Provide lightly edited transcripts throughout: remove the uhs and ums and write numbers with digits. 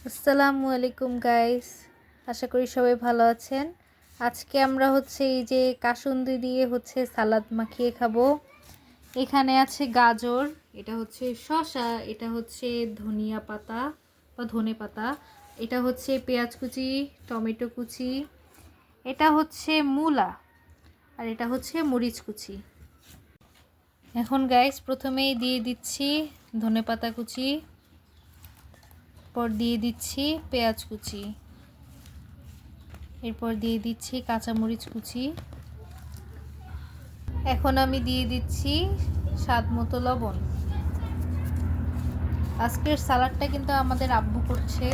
আসসালামু আলাইকুম গাইস, আশা করি সবাই ভালো আছেন। আজকে আমরা এই যে কাসুন্দি দিয়ে সালাদ মাখিয়ে খাবো। এখানে আছে গাজর, এটা শসা, এটা ধনিয়া পাতা বা ধনে পাতা, এটা পেঁয়াজ কুচি, টমেটো কুচি, এটা মূলা, আর এটা মরিচ কুচি। এখন গাইস প্রথমেই দিয়ে দিচ্ছি ধনে পাতা কুচি, এরপর দিয়ে দিচ্ছি পেঁয়াজ কুচি, এরপর দিয়ে দিচ্ছি কাঁচামরিচ কুচি। এখন আমি দিয়ে দিচ্ছি স্বাদ মতো লবণ। আজকের সালাডটা কিন্তু আমাদের আব্বু করছে,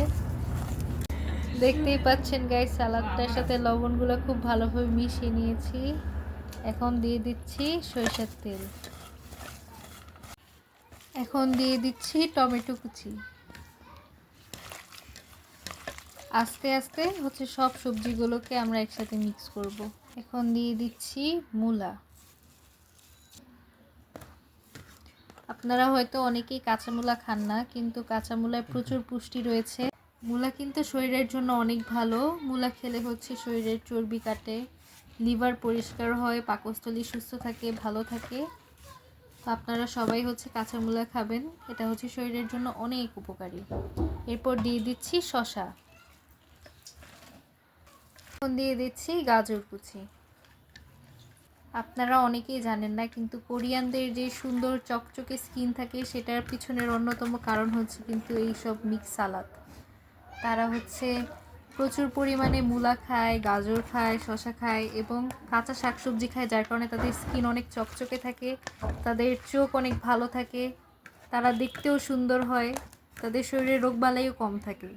দেখতেই পাচ্ছেন গাইস। সালাডটার সাথে লবণগুলো খুব ভালোভাবে মিশিয়ে নিয়েছি। এখন দিয়ে দিচ্ছি সরিষার তেল, এখন দিয়ে দিচ্ছি টমেটো কুচি। আস্তে আস্তে সব সবজিগুলোকে আমরা একসাথে মিক্স করব। এখন দিয়ে দিচ্ছি মূলা। আপনারা হয়তো অনেকেই কাঁচা মূলা খান না, কিন্তু কাঁচা মূলায় প্রচুর পুষ্টি রয়েছে। মূলা কিন্তু শরীরের জন্য অনেক ভালো। মূলা খেলে শরীরের চর্বি কাটে, লিভার পরিষ্কার হয়, পাকস্থলী সুস্থ থাকে, ভালো থাকে। তো আপনারা সবাই কাঁচা মূলা খাবেন, এটা শরীরের জন্য অনেক উপকারী। এরপর দিয়ে দিচ্ছি শসা, এখন দিয়ে দিচ্ছি গাজর কুচি। আপনারা অনেকেই জানেন না, কিন্তু কোরিয়ানদের যে সুন্দর চকচকে স্কিন থাকে সেটার পিছনের অন্যতম কারণ কিন্তু এই সব মিক্স সালাদ। তারা প্রচুর পরিমাণে মূলা খায়, গাজর খায়, শসা খায় এবং কাঁচা শাকসবজি খায়, যার কারণে তাদের স্কিন অনেক চকচকে থাকে, তাদের চোখ অনেক ভালো থাকে, তারা দেখতেও সুন্দর হয়, তাদের শরীরে রোগবালাইও কম থাকে।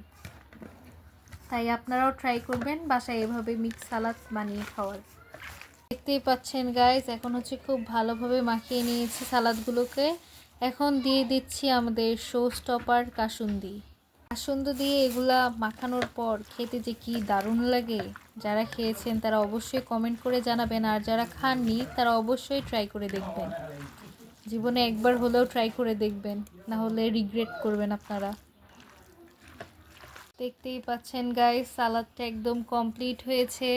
তাই আপনারাও ট্রাই করবেন বাসায় এভাবে মিক্স সালাদ বানিয়ে খাওয়ার। দেখতেই পাচ্ছেন গাইস, এখন খুব ভালোভাবে মাখিয়ে নিয়েছি সালাদগুলোকে। এখন দিয়ে দিচ্ছি আমাদের শো স্টপার কাসুন্দি। কাসুন্দি দিয়ে এগুলা মাখানোর পর খেতে যে কি দারুণ লাগে। যারা খেয়েছেন তারা অবশ্যই কমেন্ট করে জানাবেন, আর যারা খাননি তারা অবশ্যই ট্রাই করে দেখবেন। জীবনে একবার হলেও ট্রাই করে দেখবেন, না হলে রিগ্রেট করবেন আপনারা। দেখতেই পাচ্ছেন গাইস, সালাদটা একদম কমপ্লিট হয়েছে।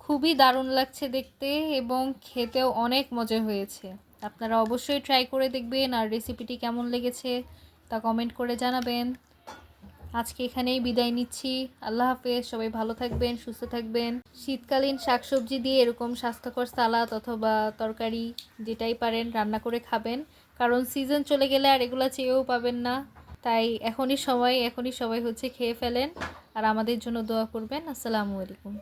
খুবই দারুণ লাগছে দেখতে এবং খেতেও অনেক মজা হয়েছে। আপনারা অবশ্যই ট্রাই করে দেখবেন, আর রেসিপিটি কেমন লেগেছে তা কমেন্ট করে জানাবেন। আজকে এখানেই বিদায় নিচ্ছি। আল্লাহ হাফেজ, সবাই ভালো থাকবেন, সুস্থ থাকবেন। শীতকালীন শাকসবজি দিয়ে এরকম স্বাস্থ্যকর সালাদ অথবা তরকারি যেটাই পারেন রান্না করে খাবেন, কারণ সিজন চলে গেলে আর এগুলো চেয়েও পাবেন না। তাই এখনই সবাই খেয়ে ফেলেন, আর আমাদের জন্য দোয়া করবেন। আসসালামু আলাইকুম।